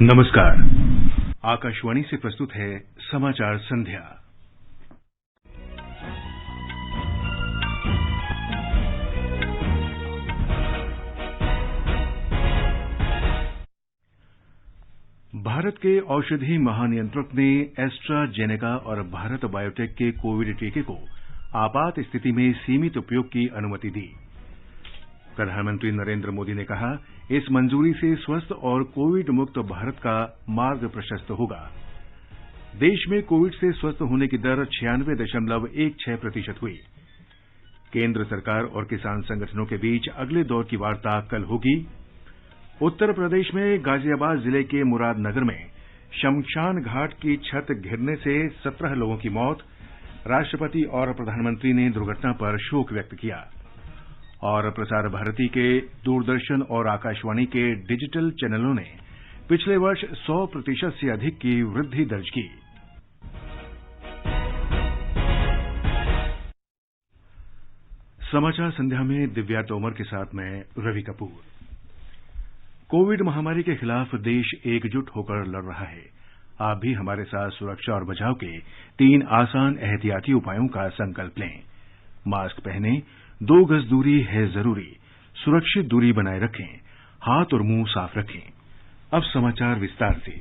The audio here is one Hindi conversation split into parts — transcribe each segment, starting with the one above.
नमस्कार। आकाशवाणी से प्रस्तुत है समाचार संध्या। भारत के औषधि महानियंत्रक ने एस्ट्राजेनेका और भारत बायोटेक के कोविड टीके को आपात स्थिति में सीमित उपयोग की अनुमति दी। प्रधानमंत्री नरेंद्र मोदी ने कहा, इस मंजूरी से स्वस्थ और कोविड मुक्त भारत का मार्ग प्रशस्त होगा। देश में कोविड से स्वस्थ होने की दर 96.16% हुई। केंद्र सरकार और किसान संगठनों के बीच अगले दौर की वार्ता कल होगी। उत्तर प्रदेश में गाजियाबाद जिले के मुरादनगर में शमशान घाट की छत गिरने से 17 लोगों की मौत। राष्ट्रपति और प्रधानमंत्री ने दुर्घटना पर शोक व्यक्त किया। और प्रसार भारती के दूरदर्शन और आकाशवाणी के डिजिटल चैनलों ने पिछले वर्ष 100% से अधिक की वृद्धि दर्ज की। समाचार संध्या में दिव्या तोमर के साथ मैं रवि कपूर। कोविड महामारी के खिलाफ देश एकजुट होकर लड़ रहा है। आप भी हमारे साथ सुरक्षा और बचाव के 3 आसान एहतियाती उपायों का संकल्प लें। मास्क पहनें, 2 गज दूरी है जरूरी, सुरक्षित दूरी बनाए रखें, हाथ और मुंह साफ रखें। अब समाचार विस्तार से।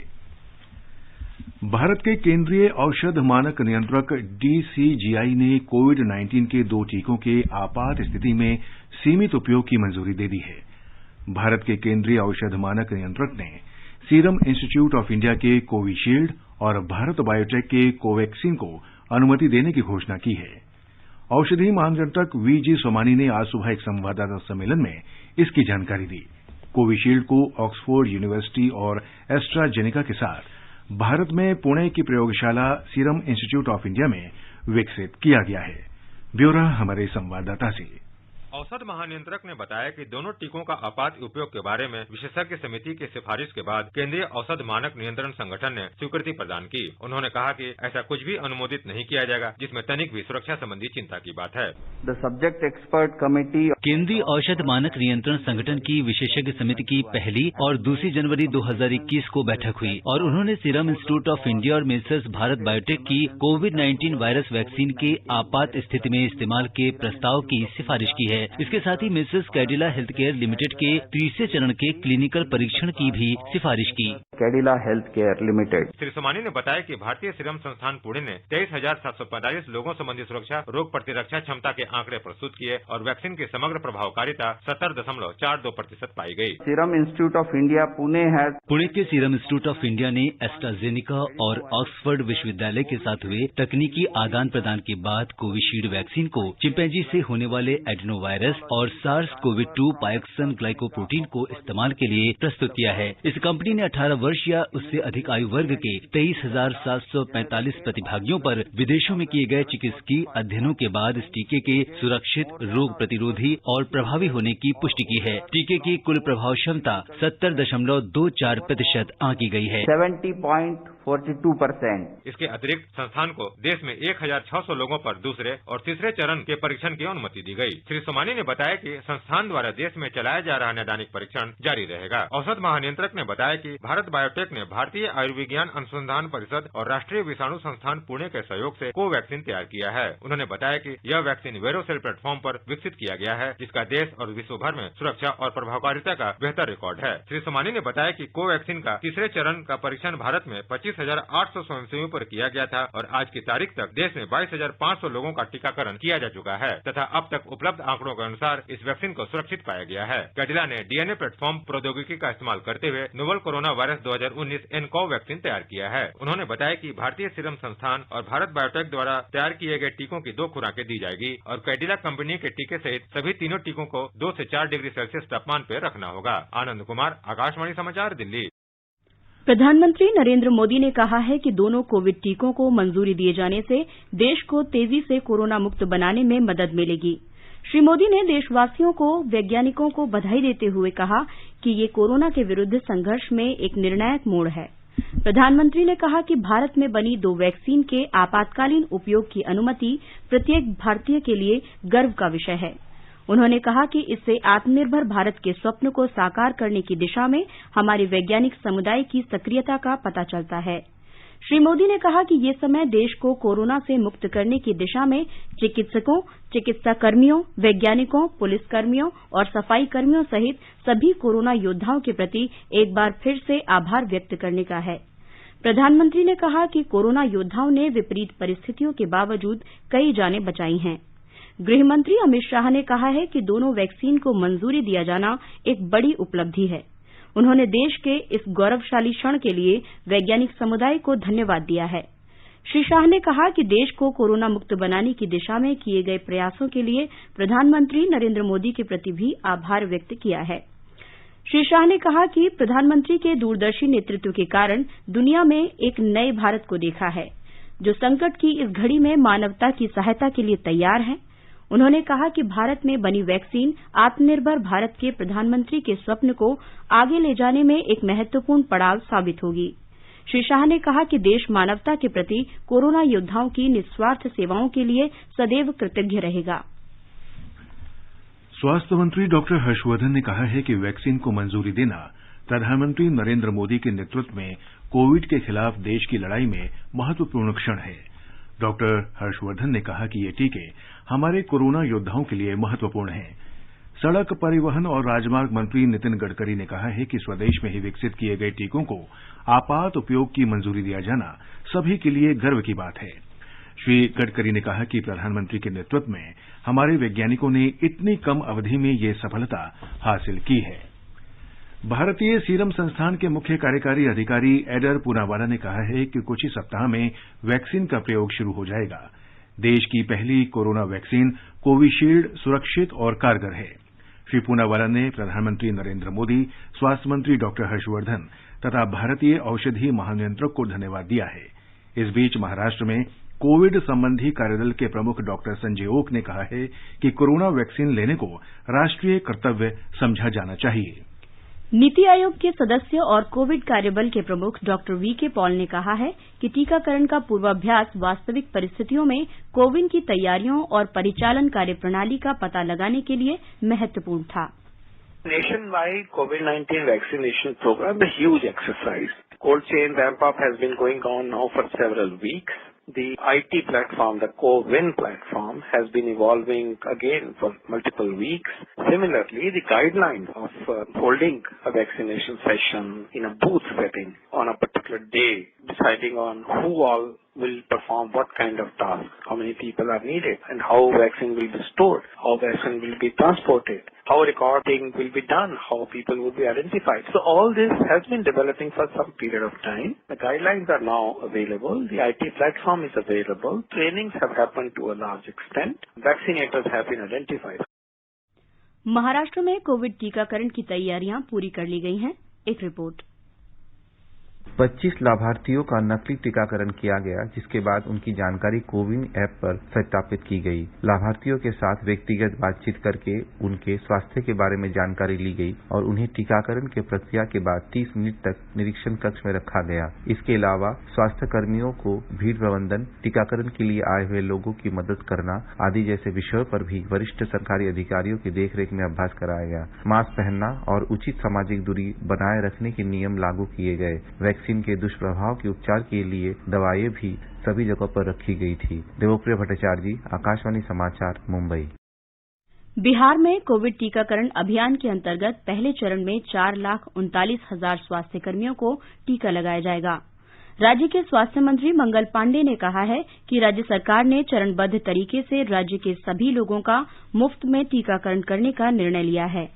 भारत के केंद्रीय औषध मानक नियंत्रक डीसीजीआई ने कोविड-19 के 2 टीकों के आपात स्थिति में सीमित उपयोग की मंजूरी दे दी है। भारत के केंद्रीय औषध मानक नियंत्रक ने सीरम इंस्टीट्यूट ऑफ इंडिया के कोविशील्ड और भारत बायोटेक के कोवैक्सीन को अनुमति देने की घोषणा की है। औषधि महानियंत्रक वीजी सोमानी ने आज सुबह एक संवाददाता सम्मेलन में इसकी जानकारी दी। कोविशील्ड को ऑक्सफोर्ड यूनिवर्सिटी और एस्ट्राजेनेका के साथ भारत में पुणे की प्रयोगशाला सीरम इंस्टीट्यूट ऑफ इंडिया में विकसित किया गया है। ब्यौरा हमारे संवाददाता से। औषध महानियंत्रक ने बताया कि दोनों टीकों का आपात उपयोग के बारे में विशेषज्ञ समिति की सिफारिश के बाद केंद्रीय औषध मानक नियंत्रण संगठन ने स्वीकृति प्रदान की। उन्होंने कहा कि ऐसा कुछ भी अनुमोदित नहीं किया जाएगा जिसमें तनिक भी सुरक्षा संबंधी चिंता की बात है। द सब्जेक्ट एक्सपर्ट कमेटी केंद्रीय औषध मानक नियंत्रण संगठन की विशेषज्ञ समिति की पहली और 2 जनवरी 2021 को बैठक हुई और उन्होंने सीरम इंस्टीट्यूट ऑफ इंडिया और मेसर्स भारत बायोटेक की कोविड-19 वायरस वैक्सीन के आपात स्थिति में इस्तेमाल के प्रस्ताव की सिफारिश की है। इसके साथ ही Messrs Cadila healthcare limited के तीसरे चरण के क्लिनिकल परीक्षण की भी सिफारिश की। Cadila healthcare limited. Shri Somani ने बताया कि भारतीय सीरम संस्थान पुणे ने 23,745 लोगों संबंधी सुरक्षा रोग प्रतिरक्षा क्षमता के आंकड़े प्रस्तुत किए और वैक्सीन की समग्र प्रभावकारिता 70.42% पाई गई। Serum institute of India Pune के सीरम इंस्टीट्यूट ऑफ इंडिया ने एस्ट्राजेनेका और ऑक्सफोर्ड विश्वविद्यालय के साथ हुए तकनीकी आदान प्रदान के बाद कोविशील्ड वैक्सीन को चिंपैंजी से होने वाले एडेनोवायरस और SARS-CoV-2 पायक्सन ग्लाइकोप्रोटीन को इस्तेमाल के लिए प्रस्तुत किया है। इस कंपनी ने 18 वर्ष या उससे अधिक आयु वर्ग के 23,745 प्रतिभागियों पर विदेशों में किए गए चिकित्सकीय अध्ययनों के बाद इस टीके के सुरक्षित, रोग प्रतिरोधी और प्रभावी होने की पुष्टि की है। टीके की कुल प्रभाव क्षमता 70.24% आंकी गई है। 70.42%। इसके अतिरिक्त संस्थान को देश में 1,600 लोगों पर दूसरे और तीसरे चरण के परीक्षण की अनुमति दी गई। श्री सोमानी ने बताया कि संस्थान द्वारा देश में चलाया जा रहा नैदानिक परीक्षण जारी रहेगा। औषध महानियंत्रक ने बताया कि भारत बायोटेक ने भारतीय आयुर्विज्ञान अनुसंधान परिषद और राष्ट्रीय विषाणु संस्थान पुणे के सहयोग से कोवैक्सीन तैयार किया है। उन्होंने बताया कि यह वैक्सीन वेरोसेल प्लेटफॉर्म पर विकसित किया गया है, जिसका देश और विश्व भर में सुरक्षा और प्रभावकारिता का बेहतर रिकॉर्ड है। श्री सोमानी ने बताया कि कोवैक्सीन का तीसरे चरण का परीक्षण भारत में 25,800 स्वयंसेवियों पर किया गया था और आज की तारीख तक देश में 22,500 लोगों का टीकाकरण किया जा चुका है तथा अब तक उपलब्ध आंकड़ों के अनुसार इस वैक्सीन को सुरक्षित पाया गया है। कैडिला ने डीएनए प्लेटफॉर्म प्रौद्योगिकी का इस्तेमाल करते हुए नोवल कोरोना वायरस 2019 एनकॉव वैक्सीन तैयार किया है। उन्होंने बताया कि भारतीय सीरम संस्थान और भारत बायोटेक द्वारा तैयार किए गए टीकों की 2 खुराकें दी जाएगी और कैडिला कंपनी के टीके सहित सभी तीनों टीकों को 2 से 4 डिग्री सेल्सियस तापमान पर रखना होगा। आनंद कुमार, आकाशवाणी समाचार, दिल्ली। प्रधानमंत्री नरेंद्र मोदी ने कहा है कि दोनों कोविड टीकों को मंजूरी दिए जाने से देश को तेजी से कोरोना मुक्त बनाने में मदद मिलेगी। श्री मोदी ने देशवासियों को, वैज्ञानिकों को बधाई देते हुए कहा कि ये कोरोना के विरुद्ध संघर्ष में एक निर्णायक मोड़ है। प्रधानमंत्री ने कहा कि भारत में बनी 2 वैक्सीन के आपातकालीन उपयोग की अनुमति प्रत्येक भारतीय के लिए गर्व का विषय है। उन्होंने कहा कि इससे आत्मनिर्भर भारत के स्वप्न को साकार करने की दिशा में हमारे वैज्ञानिक समुदाय की सक्रियता का पता चलता है। श्री मोदी ने कहा कि ये समय देश को कोरोना से मुक्त करने की दिशा में चिकित्सकों, चिकित्साकर्मियों, वैज्ञानिकों, पुलिसकर्मियों और सफाई कर्मियों सहित सभी कोरोना योद्धाओं के प्रति एक बार फिर से आभार व्यक्त करने का है। प्रधानमंत्री ने कहा कि कोरोना योद्धाओं ने विपरीत परिस्थितियों के बावजूद कई जानें बचाई हैं। गृहमंत्री अमित शाह ने कहा है कि दोनों वैक्सीन को मंजूरी दिया जाना एक बड़ी उपलब्धि है। उन्होंने देश के इस गौरवशाली क्षण के लिए वैज्ञानिक समुदाय को धन्यवाद दिया है। श्री शाह ने कहा कि देश को कोरोना मुक्त बनाने की दिशा में किए गए प्रयासों के लिए प्रधानमंत्री नरेंद्र मोदी के प्रति भी आभार व्यक्त किया है। श्री शाह ने कहा कि प्रधानमंत्री के दूरदर्शी नेतृत्व के कारण दुनिया में एक नए भारत को देखा है, जो संकट की इस घड़ी में मानवता की सहायता के लिए तैयार है। उन्होंने कहा कि भारत में बनी वैक्सीन आत्मनिर्भर भारत के प्रधानमंत्री के स्वप्न को आगे ले जाने में एक महत्वपूर्ण पड़ाव साबित होगी। श्री शाह ने कहा कि देश मानवता के प्रति कोरोना योद्धाओं की निस्वार्थ सेवाओं के लिए सदैव कृतज्ञ रहेगा। स्वास्थ्य मंत्री डॉक्टर हर्षवर्धन ने कहा है कि वैक्सीन को मंजूरी देना प्रधानमंत्री नरेंद्र मोदी के नेतृत्व में कोविड के खिलाफ देश की लड़ाई में महत्वपूर्ण क्षण है। डॉक्टर हर्षवर्धन ने कहा कि ये टीके हमारे कोरोना योद्धाओं के लिए महत्वपूर्ण हैं। सड़क परिवहन और राजमार्ग मंत्री नितिन गडकरी ने कहा है कि स्वदेश में ही विकसित किए गए टीकों को आपात उपयोग की मंजूरी दिया जाना सभी के लिए गर्व की बात है। श्री गडकरी ने कहा कि प्रधानमंत्री के नेतृत्व में हमारे वैज्ञानिकों ने इतनी कम अवधि में ये सफलता हासिल की है। भारतीय सीरम संस्थान के मुख्य कार्यकारी अधिकारी एडर पूनावाला ने कहा है कि कुछ ही सप्ताह में वैक्सीन का प्रयोग शुरू हो जाएगा। देश की पहली कोरोना वैक्सीन कोविशील्ड सुरक्षित और कारगर है। श्री पूनावाला ने प्रधानमंत्री नरेंद्र मोदी, स्वास्थ्य मंत्री डॉक्टर हर्षवर्धन तथा भारतीय औषधि महानियंत्रक को धन्यवाद दिया है। इस बीच महाराष्ट्र में कोविड संबंधी कार्यदल के प्रमुख डॉक्टर संजय ओक ने कहा है कि कोरोना वैक्सीन लेने को राष्ट्रीय कर्तव्य समझा जाना चाहिए। नीति आयोग के सदस्य और कोविड कार्यबल के प्रमुख डॉक्टर वीके पॉल ने कहा है कि टीकाकरण का पूर्वाभ्यास वास्तविक परिस्थितियों में कोविन की तैयारियों और परिचालन कार्यप्रणाली का पता लगाने के लिए महत्वपूर्ण था। Nationwide COVID-19 vaccination program is a huge exercise. Cold chain ramp up has been going on now for several weeks. The IT platform, the CoWIN platform, has been evolving again for multiple weeks. Similarly, the guidelines of holding a vaccination session in a booth setting on a particular day, deciding on who all will perform what kind of task, how many people are needed, and how vaccine will be stored, how vaccine will be transported, how recording will be done, how people will be identified. So all this has been developing for some period of time. The guidelines are now available. The IT platform is available. Trainings have happened to a large extent. Vaccinators have been identified. Maharashtra में कोविड टीकाकरण की तैयारियां पूरी कर ली गई हैं। एक रिपोर्ट। 25 लाभार्थियों का नकली टीकाकरण किया गया, जिसके बाद उनकी जानकारी कोविन ऐप पर सत्यापित की गई। लाभार्थियों के साथ व्यक्तिगत बातचीत करके उनके स्वास्थ्य के बारे में जानकारी ली गई और उन्हें टीकाकरण के प्रक्रिया के बाद 30 मिनट तक निरीक्षण कक्ष में रखा गया। इसके अलावा स्वास्थ्य कर्मियों को भीड़ प्रबंधन, टीकाकरण के लिए आए हुए लोगों की मदद करना आदि जैसे विषयों पर भी वरिष्ठ सरकारी अधिकारियों की देखरेख में अभ्यास कराया गया। मास्क पहनना और उचित सामाजिक दूरी बनाए रखने के नियम लागू किए गए। वैक्सीन के दुष्प्रभाव के उपचार के लिए दवाएं भी सभी जगहों पर रखी गई थी। देवप्रिय भट्टाचार्य जी, आकाशवाणी समाचार, मुंबई। बिहार में कोविड टीकाकरण अभियान के अंतर्गत पहले चरण में 4,39,000 स्वास्थ्य कर्मियों को टीका लगाया जाएगा। राज्य के स्वास्थ्य मंत्री मंगल पांडे ने कहा है कि राज्य सरकार ने चरणबद्ध तरीके से राज्य के सभी लोगों का मुफ्त में टीकाकरण करने का निर्णय लिया है।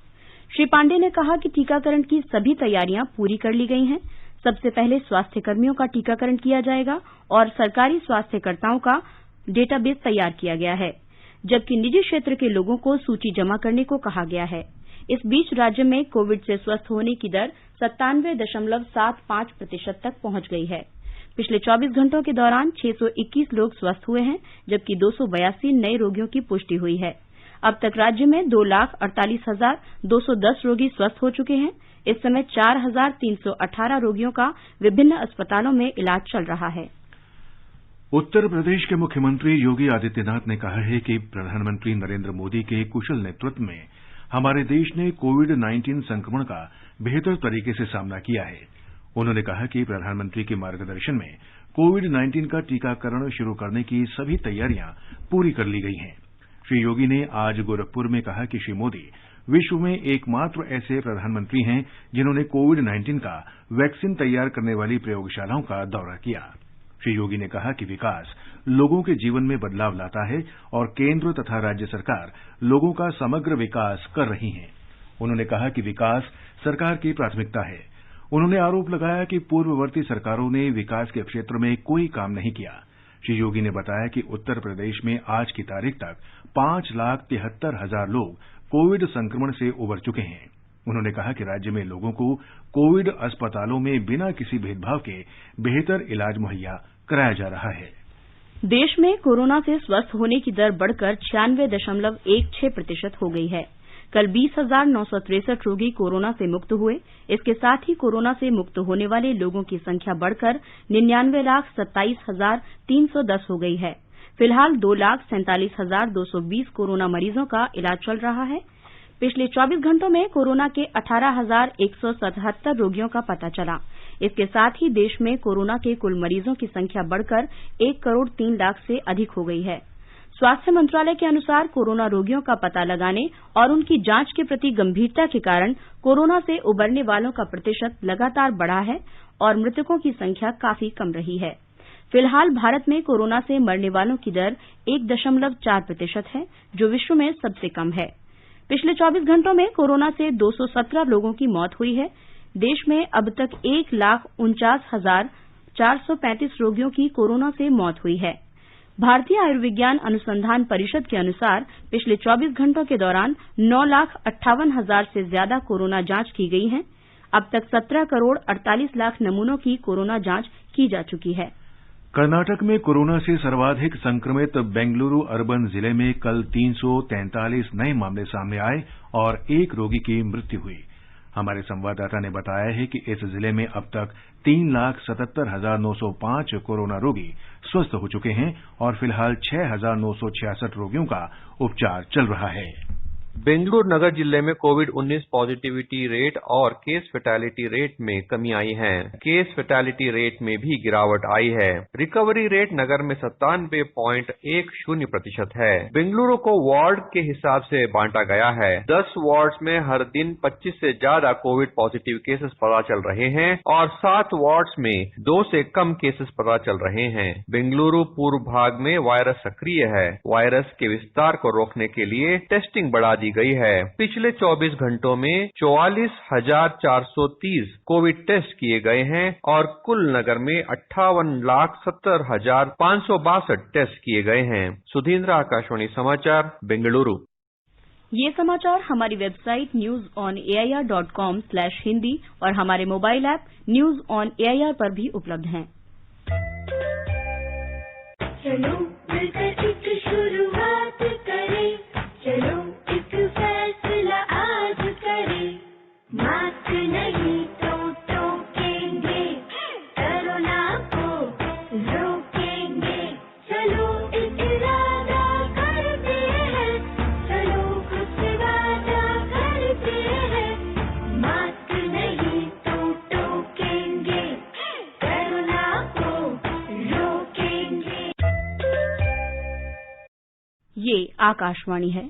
श्री पांडे ने कहा कि टीकाकरण की सभी तैयारियां पूरी कर ली गई हैं। सबसे पहले स्वास्थ्य कर्मियों का टीकाकरण किया जाएगा और सरकारी स्वास्थ्यकर्ताओं का डेटाबेस तैयार किया गया है, जबकि निजी क्षेत्र के लोगों को सूची जमा करने को कहा गया है। इस बीच राज्य में कोविड से स्वस्थ होने की दर 97.75% तक पहुंच गई है। पिछले 24 घंटों के दौरान 621 लोग स्वस्थ हुए हैं, जबकि 282 नए रोगियों की पुष्टि हुई है। अब तक राज्य में 2,48,210 रोगी स्वस्थ हो चुके हैं। इस समय 4,318 रोगियों का विभिन्न अस्पतालों में इलाज चल रहा है। उत्तर प्रदेश के मुख्यमंत्री योगी आदित्यनाथ ने कहा है कि प्रधानमंत्री नरेंद्र मोदी के कुशल नेतृत्व में हमारे देश ने कोविड-19 संक्रमण का बेहतर तरीके से सामना किया है। उन्होंने कहा कि प्रधानमंत्री के मार्गदर्शन में कोविड-19 का टीकाकरण शुरू करने की सभी तैयारियां पूरी कर ली गई हैं। श्री योगी ने आज गोरखपुर में कहा कि श्री मोदी विश्व में एकमात्र ऐसे प्रधानमंत्री हैं जिन्होंने कोविड-19 का वैक्सीन तैयार करने वाली प्रयोगशालाओं का दौरा किया। श्री योगी ने कहा कि विकास लोगों के जीवन में बदलाव लाता है और केंद्र तथा राज्य सरकार लोगों का समग्र विकास कर रही है। उन्होंने कहा कि विकास सरकार की प्राथमिकता है। उन्होंने आरोप लगाया कि पूर्ववर्ती सरकारों ने विकास के क्षेत्र में कोई काम नहीं किया। श्री योगी ने बताया कि उत्तर प्रदेश में आज की तारीख तक 5,73,000 लोग कोविड संक्रमण से उबर चुके हैं। उन्होंने कहा कि राज्य में लोगों को कोविड अस्पतालों में बिना किसी भेदभाव के बेहतर इलाज मुहैया कराया जा रहा है। देश में कोरोना से स्वस्थ होने की दर बढ़कर 96.16% हो गई है। कल 20,963 रोगी कोरोना से मुक्त हुए। इसके साथ ही कोरोना से मुक्त होने वाले लोगों की संख्या बढ़कर 99,27,310 हो गई है। फिलहाल 2,47,220 कोरोना मरीजों का इलाज चल रहा है। पिछले 24 घंटों में कोरोना के 18,177 रोगियों का पता चला। इसके साथ ही देश में कोरोना के कुल मरीजों की संख्या बढ़कर 1,03,00,000 से अधिक हो गई है। स्वास्थ्य मंत्रालय के अनुसार कोरोना रोगियों का पता लगाने और उनकी जांच के प्रति गंभीरता के कारण कोरोना से उबरने वालों का प्रतिशत लगातार बढ़ा है और मृतकों की संख्या काफी कम रही है। फिलहाल भारत में कोरोना से मरने वालों की दर 1.4% है, जो विश्व में सबसे कम है। पिछले 24 घंटों में कोरोना से 217 लोगों की मौत हुई है। देश में अब तक 1,49,435 रोगियों की कोरोना से मौत हुई है। भारतीय आयुर्विज्ञान अनुसंधान परिषद के अनुसार पिछले 24 घंटों के दौरान 9,58,000 से ज्यादा कोरोना जांच की गई है। अब तक 17,48,00,000 नमूनों की कोरोना जांच की जा चुकी है। कर्नाटक में कोरोना से सर्वाधिक संक्रमित बेंगलुरु अर्बन जिले में कल 343 नए मामले सामने आए और एक रोगी की मृत्यु हुई। हमारे संवाददाता ने बताया है कि इस जिले में अब तक 3,77,905 कोरोना रोगी स्वस्थ हो चुके हैं और फिलहाल 6,966 रोगियों का उपचार चल रहा है। बेंगलुरु नगर जिले में कोविड-19 पॉजिटिविटी रेट और केस फैटेलिटी रेट में कमी आई है। केस फैटेलिटी रेट में भी गिरावट आई है। रिकवरी रेट नगर में 97.10% है। बेंगलुरु को वार्ड के हिसाब से बांटा गया है। 10 वार्ड्स में हर दिन 25 से ज्यादा कोविड पॉजिटिव केसेस पता चल रहे हैं और 7 वार्ड्स में 2 से कम केसेस पता चल रहे हैं। बेंगलुरु पूर्व भाग में वायरस सक्रिय है। वायरस के विस्तार को रोकने के लिए टेस्टिंग बढ़ा दी गई है। पिछले 24 घंटों में 44,430 कोविड टेस्ट किए गए हैं और कुल नगर में 58,70,562 टेस्ट किए गए हैं। सुधींद्र, आकाशवाणी समाचार, बेंगलुरु। ये समाचार हमारी वेबसाइट newsonair.com/hindi और हमारे mobile app news on AIR पर भी उपलब्ध हैं। चलो मिलकर एक शुरुआत करें, चलो एक फैसला आज करें, मास्क नहीं तो टोकेंगे, कोरोना को रोकेंगे, चलो एक इरादा करते हैं, चलो कुछ वादा करते हैं, मास्क नहीं तो टोकेंगे, कोरोना को रोकेंगे। ये आकाशवाणी है।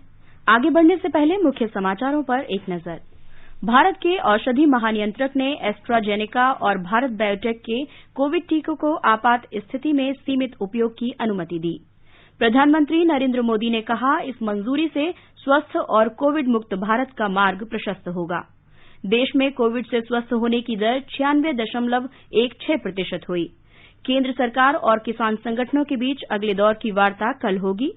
आगे बढ़ने से पहले मुख्य समाचारों पर एक नजर। भारत के औषधि महानियंत्रक ने एस्ट्राजेनेका और भारत बायोटेक के कोविड टीकों को आपात स्थिति में सीमित उपयोग की अनुमति दी। प्रधानमंत्री नरेंद्र मोदी ने कहा, इस मंजूरी से स्वस्थ और कोविड मुक्त भारत का मार्ग प्रशस्त होगा। देश में कोविड से स्वस्थ होने की दर 96.16% हुई। केंद्र सरकार और किसान संगठनों के बीच अगले दौर की वार्ता कल होगी।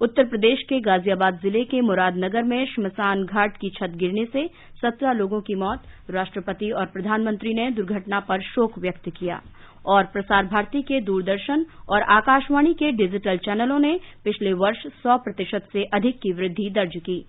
उत्तर प्रदेश के गाजियाबाद जिले के मुरादनगर में श्मशान घाट की छत गिरने से 17 लोगों की मौत। राष्ट्रपति और प्रधानमंत्री ने दुर्घटना पर शोक व्यक्त किया और प्रसार भारती के दूरदर्शन और आकाशवाणी के डिजिटल चैनलों ने पिछले वर्ष 100% से अधिक की वृद्धि दर्ज की।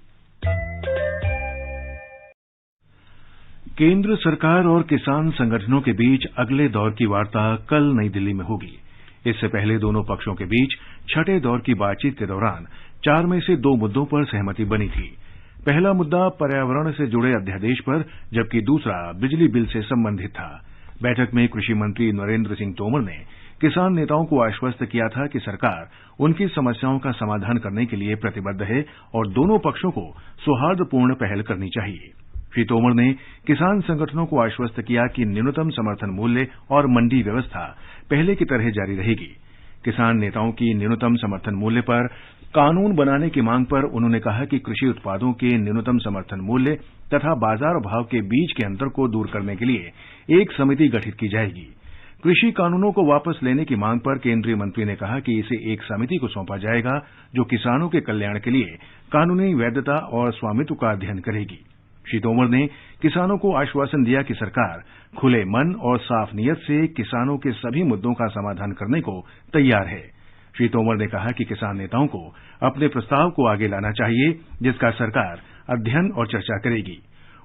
केंद्र सरकार और किसान संगठनों के बीच अगले दौर की वार्ता कल नई दिल्ली में होगी। इससे पहले दोनों पक्षों के बीच छठे दौर की बातचीत के दौरान 4 में से 2 मुद्दों पर सहमति बनी थी। पहला मुद्दा पर्यावरण से जुड़े अध्यादेश पर, जबकि दूसरा बिजली बिल से संबंधित था। बैठक में कृषि मंत्री नरेंद्र सिंह तोमर ने किसान नेताओं को आश्वस्त किया था कि सरकार उनकी समस्याओं का समाधान करने के लिए प्रतिबद्ध है और दोनों पक्षों को सौहार्दपूर्ण पहल करनी चाहिए। श्री तोमर ने किसान संगठनों को आश्वस्त किया कि न्यूनतम समर्थन मूल्य और मंडी व्यवस्था पहले की तरह जारी रहेगी। किसान नेताओं की न्यूनतम समर्थन मूल्य पर कानून बनाने की मांग पर उन्होंने कहा कि कृषि उत्पादों के न्यूनतम समर्थन मूल्य तथा बाजार भाव के बीच के अंतर को दूर करने के लिए एक समिति गठित की जाएगी। कृषि कानूनों को वापस लेने की मांग पर केंद्रीय मंत्री ने कहा कि इसे एक समिति को सौंपा जाएगा जो किसानों के कल्याण के लिए कानूनी वैधता और स्वामित्व का अध्ययन करेगी। श्री तोमर ने किसानों को आश्वासन दिया कि सरकार खुले मन और साफ नीयत से किसानों के सभी मुद्दों का समाधान करने को तैयार है। श्री तोमर ने कहा कि किसान नेताओं को अपने प्रस्ताव को आगे लाना चाहिए, जिसका सरकार अध्ययन और चर्चा करेगी।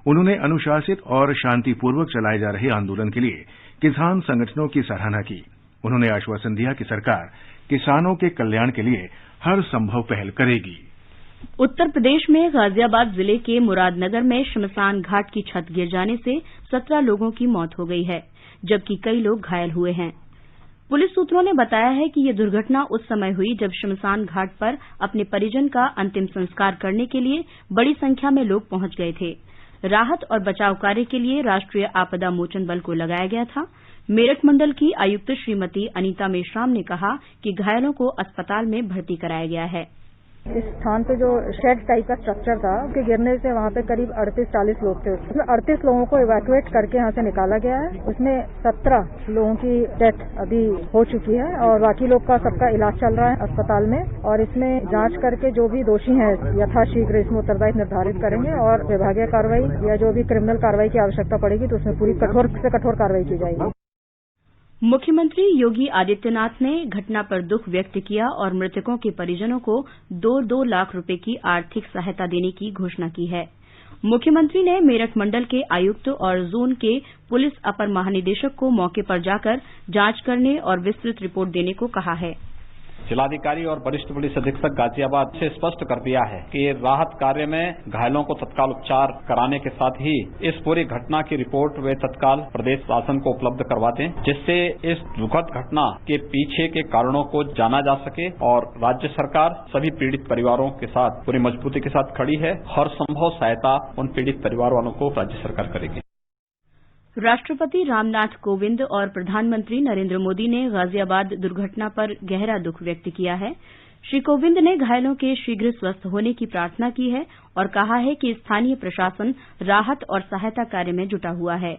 उन्होंने अनुशासित और शांतिपूर्वक चलाए जा रहे आंदोलन के लिए किसान संगठनों की सराहना की। उन्होंने आश्वासन दिया कि सरकार किसानों के कल्याण के लिए हर संभव पहल करेगी। उत्तर प्रदेश में गाजियाबाद जिले के मुरादनगर में श्मशान घाट की छत गिर जाने से 17 लोगों की मौत हो गई है, जबकि कई लोग घायल हुए हैं। पुलिस सूत्रों ने बताया है कि यह दुर्घटना उस समय हुई जब श्मशान घाट पर अपने परिजन का अंतिम संस्कार करने के लिए बड़ी संख्या में लोग पहुंच गए थे। राहत और बचाव कार्य के लिए राष्ट्रीय आपदा मोचन बल को लगाया गया था। मेरठ मंडल की आयुक्त श्रीमती अनीता मेश्राम ने कहा कि घायलों को अस्पताल में भर्ती कराया गया है। इस स्थान पे जो शेड टाइप का स्ट्रक्चर था, उसके गिरने से वहाँ पे करीब 38-40 लोग थे। उसमें 38 लोगों को इवैक्यूएट करके यहाँ से निकाला गया है। उसमें 17 लोगों की डेथ अभी हो चुकी है और बाकी लोग का सबका इलाज चल रहा है अस्पताल में। और इसमें जांच करके जो भी दोषी हैं यथाशीघ्र इसमें उत्तरदायित्व निर्धारित करेंगे और विभागीय कार्रवाई या जो भी क्रिमिनल कार्रवाई की आवश्यकता पड़ेगी तो उसमें पूरी कठोर से कठोर कार्रवाई की जाएगी। मुख्यमंत्री योगी आदित्यनाथ ने घटना पर दुख व्यक्त किया और मृतकों के परिजनों को 2-2 लाख रुपए की आर्थिक सहायता देने की घोषणा की है। मुख्यमंत्री ने मेरठ मंडल के आयुक्त और जोन के पुलिस अपर महानिदेशक को मौके पर जाकर जांच करने और विस्तृत रिपोर्ट देने को कहा है। जिलाधिकारी और वरिष्ठ पुलिस अधीक्षक गाजियाबाद से स्पष्ट कर दिया है कि राहत कार्य में घायलों को तत्काल उपचार कराने के साथ ही इस पूरी घटना की रिपोर्ट वे तत्काल प्रदेश शासन को उपलब्ध करवा दें, जिससे इस दुखद घटना के पीछे के कारणों को जाना जा सके। और राज्य सरकार सभी पीड़ित परिवारों के साथ पूरी मजबूती के साथ खड़ी है। हर संभव सहायता उन पीड़ित परिवार वालों को राज्य सरकार करेगी। राष्ट्रपति रामनाथ कोविंद और प्रधानमंत्री नरेंद्र मोदी ने गाजियाबाद दुर्घटना पर गहरा दुख व्यक्त किया है। श्री कोविंद ने घायलों के शीघ्र स्वस्थ होने की प्रार्थना की है और कहा है कि स्थानीय प्रशासन राहत और सहायता कार्य में जुटा हुआ है।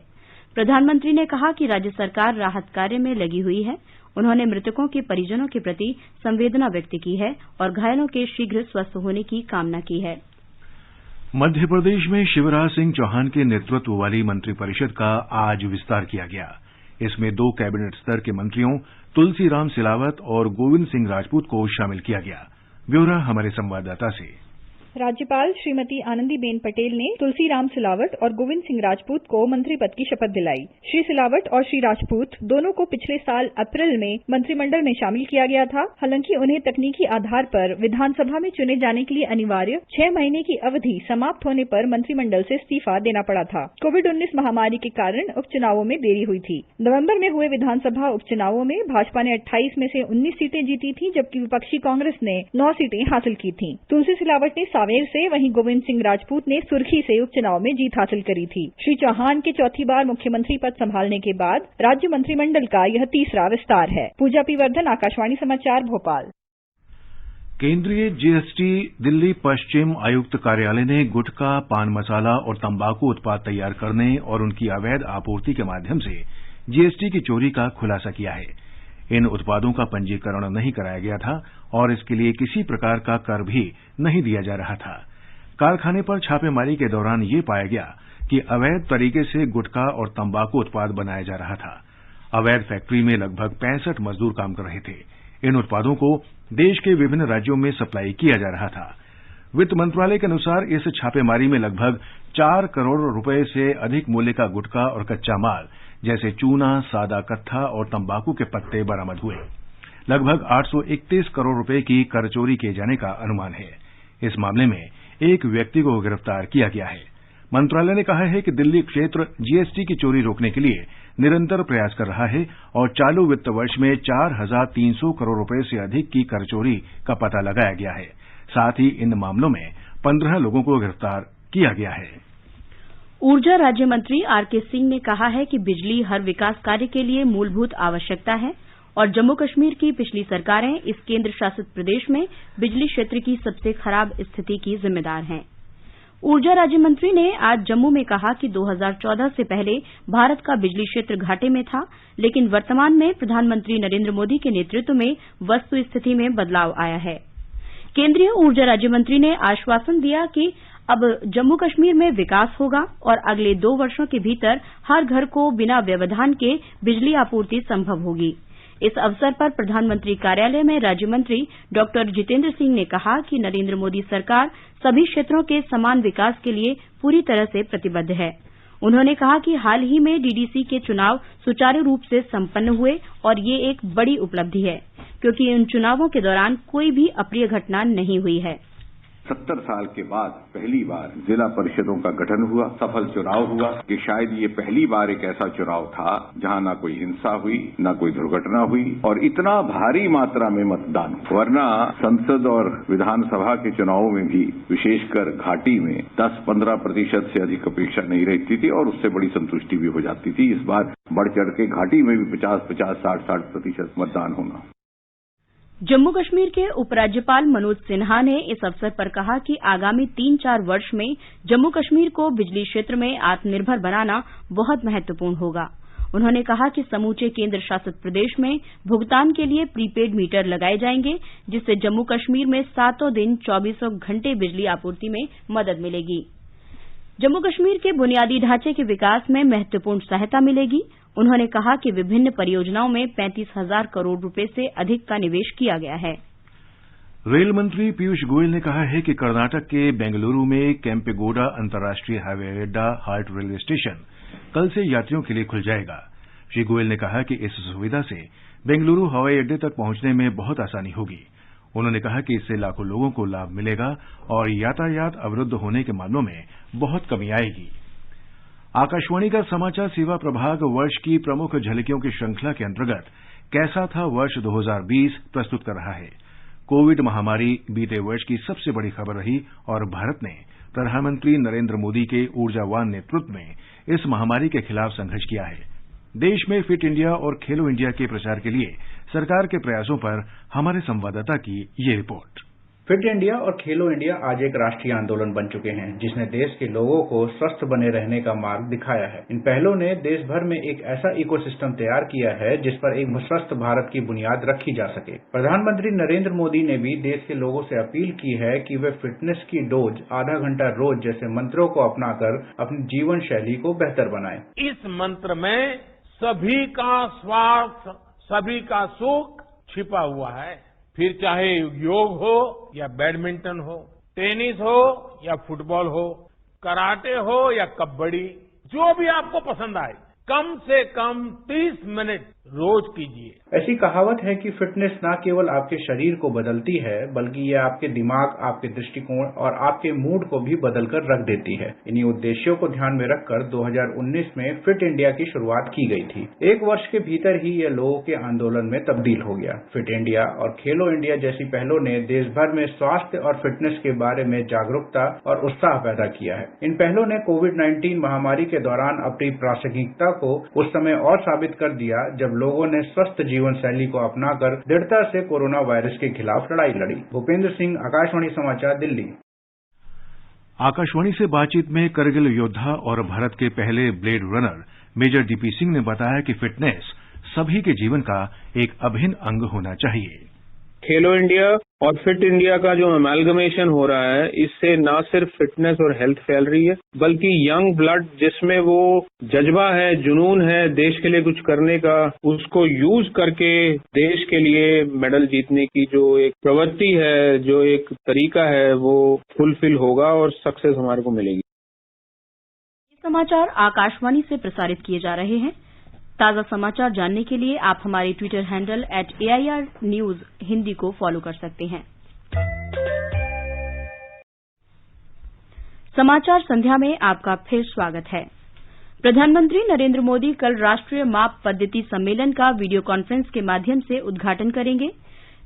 प्रधानमंत्री ने कहा कि राज्य सरकार राहत कार्य में लगी हुई है। उन्होंने मृतकों के परिजनों के प्रति संवेदना व्यक्त की है और घायलों के शीघ्र स्वस्थ होने की कामना की है। मध्य प्रदेश में शिवराज सिंह चौहान के नेतृत्व वाली मंत्रिपरिषद का आज विस्तार किया गया। इसमें 2 कैबिनेट स्तर के मंत्रियों तुलसीराम सिलावट और गोविंद सिंह राजपूत को शामिल किया गया। ब्यौरा हमारे संवाददाता से। राज्यपाल श्रीमती आनंदीबेन पटेल ने तुलसीराम सिलावट और गोविंद सिंह राजपूत को मंत्री पद की शपथ दिलाई। श्री सिलावट और श्री राजपूत दोनों को पिछले साल अप्रैल में मंत्रिमंडल में शामिल किया गया था। हालांकि उन्हें तकनीकी आधार पर विधानसभा में चुने जाने के लिए अनिवार्य 6 महीने की अवधि समाप्त होने पर मंत्रिमंडल से इस्तीफा देना पड़ा था। कोविड-19 महामारी के कारण उपचुनावों में देरी हुई थी। नवम्बर में हुए विधानसभा उपचुनावों में भाजपा ने 28 में से 19 सीटें जीती थी, जबकि विपक्षी कांग्रेस ने 9 सीटें हासिल की थी। तुलसी सिलावट ने सावेर से, वहीं गोविंद सिंह राजपूत ने सुर्खी से उपचुनाव में जीत हासिल करी थी। श्री चौहान के चौथी बार मुख्यमंत्री पद संभालने के बाद राज्य मंत्रिमंडल का यह तीसरा विस्तार है। पूजा पी वर्धन, आकाशवाणी समाचार, भोपाल। केंद्रीय जीएसटी दिल्ली पश्चिम आयुक्त कार्यालय ने गुटखा, पान मसाला और तंबाकू उत्पाद तैयार करने और उनकी अवैध आपूर्ति के माध्यम से जीएसटी की चोरी का खुलासा किया है। इन उत्पादों का पंजीकरण नहीं कराया गया था और इसके लिए किसी प्रकार का कर भी नहीं दिया जा रहा था। कारखाने पर छापेमारी के दौरान ये पाया गया कि अवैध तरीके से गुटखा और तंबाकू उत्पाद बनाया जा रहा था। अवैध फैक्ट्री में लगभग 65 मजदूर काम कर रहे थे। इन उत्पादों को देश के विभिन्न राज्यों में सप्लाई किया जा रहा था। वित्त मंत्रालय के अनुसार इस छापेमारी में लगभग 4 करोड़ रुपए से अधिक मूल्य का गुटखा और कच्चा माल जैसे चूना, सादा कत्था और तंबाकू के पत्ते बरामद हुए। लगभग 831 करोड़ रुपए की कर चोरी किए जाने का अनुमान है। इस मामले में एक व्यक्ति को गिरफ्तार किया गया है। मंत्रालय ने कहा है कि दिल्ली क्षेत्र जीएसटी की चोरी रोकने के लिए निरंतर प्रयास कर रहा है और चालू वित्त वर्ष में 4,300 करोड़ रुपए से अधिक की कर चोरी का पता लगाया गया है। साथ ही इन मामलों में 15 लोगों को गिरफ्तार किया गया है। ऊर्जा राज्य मंत्री आरके सिंह ने कहा है कि बिजली हर विकास कार्य के लिए मूलभूत आवश्यकता है और जम्मू कश्मीर की पिछली सरकारें इस केंद्र शासित प्रदेश में बिजली क्षेत्र की सबसे खराब स्थिति की जिम्मेदार हैं। ऊर्जा राज्य मंत्री ने आज जम्मू में कहा कि 2014 से पहले भारत का बिजली क्षेत्र घाटे में था, लेकिन वर्तमान में प्रधानमंत्री नरेंद्र मोदी के नेतृत्व में वस्तु स्थिति में बदलाव आया है। केंद्रीय ऊर्जा राज्य मंत्री ने आश्वासन दिया कि अब जम्मू कश्मीर में विकास होगा और अगले 2 वर्षों के भीतर हर घर को बिना व्यवधान के बिजली आपूर्ति संभव होगी। इस अवसर पर प्रधानमंत्री कार्यालय में राज्य मंत्री डॉ जितेंद्र सिंह ने कहा कि नरेंद्र मोदी सरकार सभी क्षेत्रों के समान विकास के लिए पूरी तरह से प्रतिबद्ध है। उन्होंने कहा कि हाल ही में डीडीसी के चुनाव सुचारू रूप से संपन्न हुए और ये एक बड़ी उपलब्धि है, क्योंकि इन चुनावों के दौरान कोई भी अप्रिय घटना नहीं हुई है। 70 साल के बाद पहली बार जिला परिषदों का गठन हुआ, सफल चुनाव हुआ कि शायद ये पहली बार एक ऐसा चुनाव था जहां ना कोई हिंसा हुई, ना कोई दुर्घटना हुई और इतना भारी मात्रा में मतदान। वरना संसद और विधानसभा के चुनावों में भी विशेषकर घाटी में 10-15% से अधिक अपेक्षा नहीं रहती थी और उससे बड़ी संतुष्टि भी हो जाती थी। इस बार बढ़ चढ़ के घाटी में भी 50-50, 60-60% मतदान होना। जम्मू कश्मीर के उपराज्यपाल मनोज सिन्हा ने इस अवसर पर कहा कि आगामी 3-4 वर्ष में जम्मू कश्मीर को बिजली क्षेत्र में आत्मनिर्भर बनाना बहुत महत्वपूर्ण होगा। उन्होंने कहा कि समूचे केंद्र शासित प्रदेश में भुगतान के लिए प्रीपेड मीटर लगाए जाएंगे, जिससे जम्मू कश्मीर में 7 दिन 24 घंटे बिजली आपूर्ति में मदद मिलेगी। जम्मू कश्मीर के बुनियादी ढांचे के विकास में महत्वपूर्ण सहायता मिलेगी। उन्होंने कहा कि विभिन्न परियोजनाओं में 35,000 करोड़ रुपए से अधिक का निवेश किया गया है। रेल मंत्री पीयूष गोयल ने कहा है कि कर्नाटक के बेंगलुरु में केम्पेगौड़ा अंतर्राष्ट्रीय हवाई अड्डा हाल्ट रेलवे स्टेशन कल से यात्रियों के लिए खुल जाएगा। श्री गोयल ने कहा कि इस सुविधा से बेंगलुरु हवाई अड्डे तक पहुंचने में बहुत आसानी होगी। उन्होंने कहा कि इससे लाखों लोगों को लाभ मिलेगा और यातायात अवरुद्ध होने के मामलों में बहुत कमी आएगी। आकाशवाणी का समाचार सेवा प्रभाग वर्ष की प्रमुख झलकियों की श्रृंखला के अंतर्गत कैसा था वर्ष 2020 प्रस्तुत कर रहा है। कोविड महामारी बीते वर्ष की सबसे बड़ी खबर रही और भारत ने प्रधानमंत्री नरेंद्र मोदी के ऊर्जावान नेतृत्व में इस महामारी के खिलाफ संघर्ष किया है। देश में फिट इंडिया और खेलो इंडिया के प्रचार के लिए सरकार के प्रयासों पर हमारे संवाददाता की ये रिपोर्ट। फिट इंडिया और खेलो इंडिया आज एक राष्ट्रीय आंदोलन बन चुके हैं, जिसने देश के लोगों को स्वस्थ बने रहने का मार्ग दिखाया है। इन पहलों ने देश भर में एक ऐसा इकोसिस्टम तैयार किया है जिस पर एक स्वस्थ भारत की बुनियाद रखी जा सके। प्रधानमंत्री नरेंद्र मोदी ने भी देश के लोगों से अपील की है कि वे फिटनेस की डोज आधा घंटा रोज जैसे मंत्रों को अपनाकर अपनी जीवन शैली को बेहतर बनाएं। इस मंत्र में सभी का स्वास्थ्य, सभी का सुख छिपा हुआ है। फिर चाहे योग हो या बैडमिंटन हो, टेनिस हो या फुटबॉल हो, कराटे हो या कबड्डी, जो भी आपको पसंद आए, कम से कम 30 मिनट रोज कीजिए। ऐसी कहावत है कि फिटनेस न केवल आपके शरीर को बदलती है, बल्कि यह आपके दिमाग, आपके दृष्टिकोण और आपके मूड को भी बदल कर रख देती है। इन्हीं उद्देश्यों को ध्यान में रखकर 2019 में फिट इंडिया की शुरुआत की गई थी। एक वर्ष के भीतर ही यह लोगों के आंदोलन में तब्दील हो गया। फिट इंडिया और खेलो इंडिया जैसी पहलों ने देश भर में स्वास्थ्य और फिटनेस के बारे में जागरूकता और उत्साह पैदा किया है। इन पहलों ने कोविड-19 महामारी के दौरान अपनी प्रासंगिकता को उस समय और साबित कर दिया जब लोगों ने स्वस्थ जीवन शैली को अपनाकर दृढ़ता से कोरोना वायरस के खिलाफ लड़ाई लड़ी। भूपेंद्र सिंह, आकाशवाणी समाचार, दिल्ली। आकाशवाणी से बातचीत में करगिल योद्धा और भारत के पहले blade runner major DP Singh ने बताया कि फिटनेस सभी के जीवन का एक अभिन्न अंग होना चाहिए। खेलो इंडिया और फिट इंडिया का जो अमेलगमेशन हो रहा है, इससे न सिर्फ फिटनेस और हेल्थ फैल रही है, बल्कि यंग ब्लड जिसमें वो जज्बा है, जुनून है देश के लिए कुछ करने का, उसको यूज करके देश के लिए मेडल जीतने की जो एक प्रवृत्ति है, जो एक तरीका है, वो फुलफिल होगा और सक्सेस हमारे को मिलेगी। ये समाचार आकाशवाणी से प्रसारित किए जा रहे हैं। ताज़ा समाचार जानने के लिए आप हमारे Twitter handle @AIR News Hindi को फॉलो कर सकते हैं। समाचार संध्या में आपका फिर स्वागत है। प्रधानमंत्री नरेंद्र मोदी कल राष्ट्रीय माप पद्धति सम्मेलन का वीडियो कॉन्फ्रेंस के माध्यम से उद्घाटन करेंगे।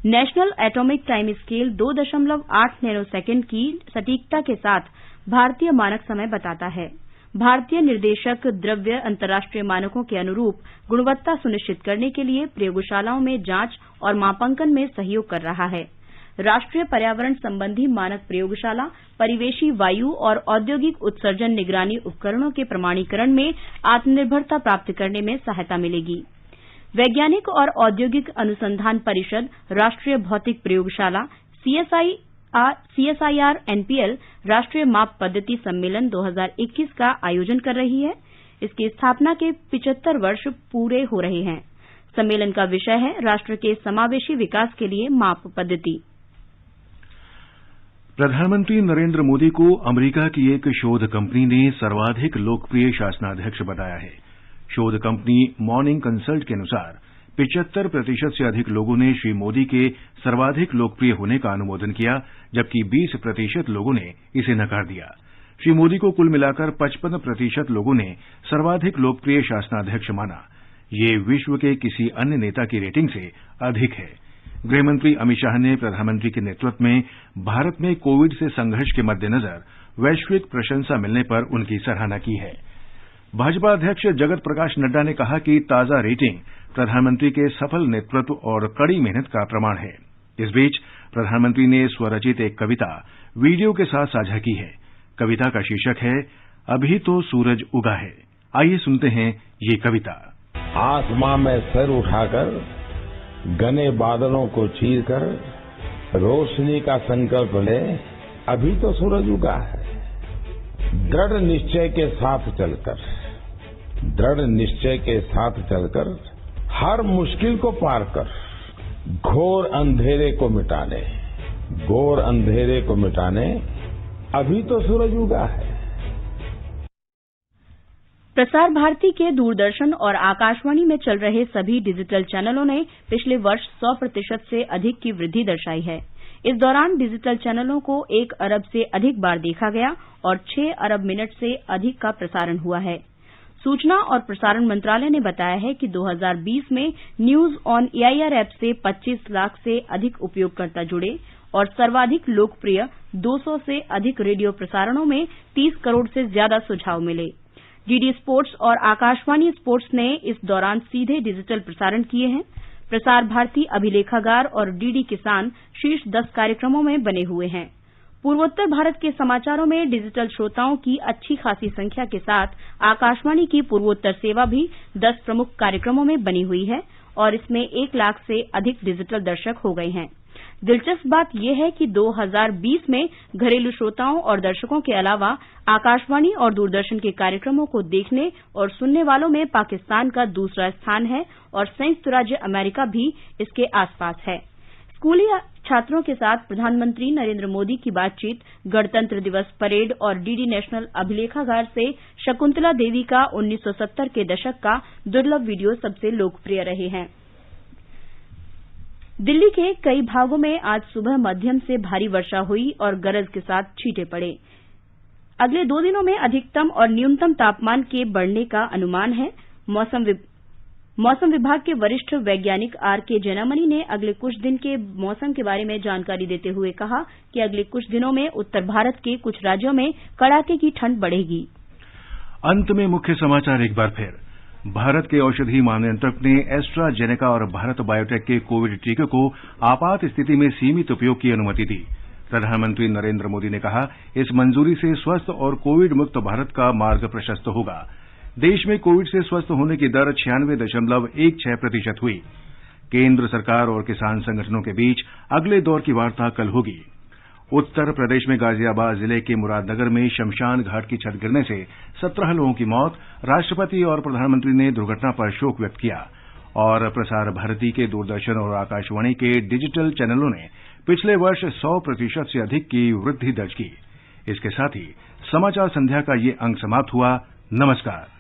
National atomic time scale 2.8 nanosecond की सटीकता के साथ भारतीय मानक समय बताता है। भारतीय निर्देशक द्रव्य अंतर्राष्ट्रीय मानकों के अनुरूप गुणवत्ता सुनिश्चित करने के लिए प्रयोगशालाओं में जांच और मापांकन में सहयोग कर रहा है। राष्ट्रीय पर्यावरण संबंधी मानक प्रयोगशाला परिवेशी वायु और औद्योगिक उत्सर्जन निगरानी उपकरणों के प्रमाणीकरण में आत्मनिर्भरता प्राप्त करने में सहायता मिलेगी। वैज्ञानिक और औद्योगिक अनुसंधान परिषद राष्ट्रीय भौतिक प्रयोगशाला CSIR NPL राष्ट्रीय माप पद्धति सम्मेलन 2021 का आयोजन कर रही है। इसकी स्थापना के 75 वर्ष पूरे हो रहे हैं। सम्मेलन का विषय है राष्ट्र के समावेशी विकास के लिए माप पद्धति। प्रधानमंत्री नरेंद्र मोदी को अमेरिका की एक शोध कंपनी ने सर्वाधिक लोकप्रिय शासनाध्यक्ष बताया है। शोध कंपनी मॉर्निंग कंसल्ट के अनुसार 75% से अधिक लोगों ने श्री मोदी के सर्वाधिक लोकप्रिय होने का अनुमोदन किया, जबकि 20% लोगों ने इसे नकार दिया। श्री मोदी को कुल मिलाकर 55% लोगों ने सर्वाधिक लोकप्रिय शासनाध्यक्ष माना। ये विश्व के किसी अन्य नेता की रेटिंग से अधिक है। गृहमंत्री अमित शाह ने प्रधानमंत्री के नेतृत्व में भारत में कोविड से संघर्ष के मद्देनजर वैश्विक प्रशंसा मिलने पर उनकी सराहना की है। भाजपा अध्यक्ष जगत प्रकाश नड्डा ने कहा कि ताजा रेटिंग प्रधानमंत्री के सफल नेतृत्व और कड़ी मेहनत का प्रमाण है। इस बीच प्रधानमंत्री ने स्वरचित एक कविता वीडियो के साथ साझा की है। कविता का शीर्षक है अभी तो सूरज उगा है। आइए सुनते हैं ये कविता। आसमां में सर उठाकर घने बादलों को चीरकर रोशनी का संकल्प ले, अभी तो सूरज उगा है। दृढ़ निश्चय के साथ चलकर हर मुश्किल को पार कर घोर अंधेरे को मिटाने अभी तो सूरज उगा है। प्रसार भारती के दूरदर्शन और आकाशवाणी में चल रहे सभी डिजिटल चैनलों ने पिछले वर्ष 100% से अधिक की वृद्धि दर्शाई है। इस दौरान डिजिटल चैनलों को 1 अरब से अधिक बार देखा गया और 6 अरब मिनट से अधिक का प्रसारण हुआ है। सूचना और प्रसारण मंत्रालय ने बताया है कि 2020 में न्यूज ऑन AIR ऐप से 25 लाख से अधिक उपयोगकर्ता जुड़े और सर्वाधिक लोकप्रिय 200 से अधिक रेडियो प्रसारणों में 30 करोड़ से ज्यादा सुझाव मिले। डीडी स्पोर्ट्स और आकाशवाणी स्पोर्ट्स ने इस दौरान सीधे डिजिटल प्रसारण किए हैं। प्रसार भारती अभिलेखागार और डीडी किसान शीर्ष 10 कार्यक्रमों में बने हुए हैं। पूर्वोत्तर भारत के समाचारों में डिजिटल श्रोताओं की अच्छी खासी संख्या के साथ आकाशवाणी की पूर्वोत्तर सेवा भी 10 प्रमुख कार्यक्रमों में बनी हुई है और इसमें 1 लाख से अधिक डिजिटल दर्शक हो गए हैं। दिलचस्प बात यह है कि 2020 में घरेलू श्रोताओं और दर्शकों के अलावा आकाशवाणी और दूरदर्शन के कार्यक्रमों को देखने और सुनने वालों में पाकिस्तान का दूसरा स्थान है और संयुक्त राज्य अमेरिका भी इसके आसपास है। स्कूली छात्रों के साथ प्रधानमंत्री नरेंद्र मोदी की बातचीत, गणतंत्र दिवस परेड और डीडी नेशनल अभिलेखागार से शकुंतला देवी का 1970 के दशक का दुर्लभ वीडियो सबसे लोकप्रिय रहे हैं। दिल्ली के कई भागों में आज सुबह मध्यम से भारी वर्षा हुई और गरज के साथ छींटे पड़े। अगले 2 दिनों में अधिकतम और न्यूनतम तापमान के बढ़ने का अनुमान है। मौसम विभाग के वरिष्ठ वैज्ञानिक RK जैनामणि ने अगले कुछ दिन के मौसम के बारे में जानकारी देते हुए कहा कि अगले कुछ दिनों में उत्तर भारत के कुछ राज्यों में कड़ाके की ठंड बढ़ेगी। अंत में मुख्य समाचार एक बार फिर। भारत के औषधि महानियंत्रक ने एस्ट्राजेनेका और भारत बायोटेक के कोविड टीके को आपात स्थिति में सीमित उपयोग की अनुमति दी। प्रधानमंत्री नरेंद्र मोदी ने कहा, इस मंजूरी से स्वस्थ और कोविड मुक्त भारत का मार्ग प्रशस्त होगा। देश में कोविड से स्वस्थ होने की दर 96.16% हुई। केंद्र सरकार और किसान संगठनों के बीच अगले दौर की वार्ता कल होगी। उत्तर प्रदेश में गाजियाबाद जिले के मुरादनगर में शमशान घाट की छत गिरने से 17 लोगों की मौत। राष्ट्रपति और प्रधानमंत्री ने दुर्घटना पर शोक व्यक्त किया। और प्रसार भारती के दूरदर्शन और आकाशवाणी के डिजिटल चैनलों ने पिछले वर्ष 100% से अधिक की वृद्धि दर्ज की। इसके साथ ही समाचार संध्या का ये अंक समाप्त हुआ। नमस्कार।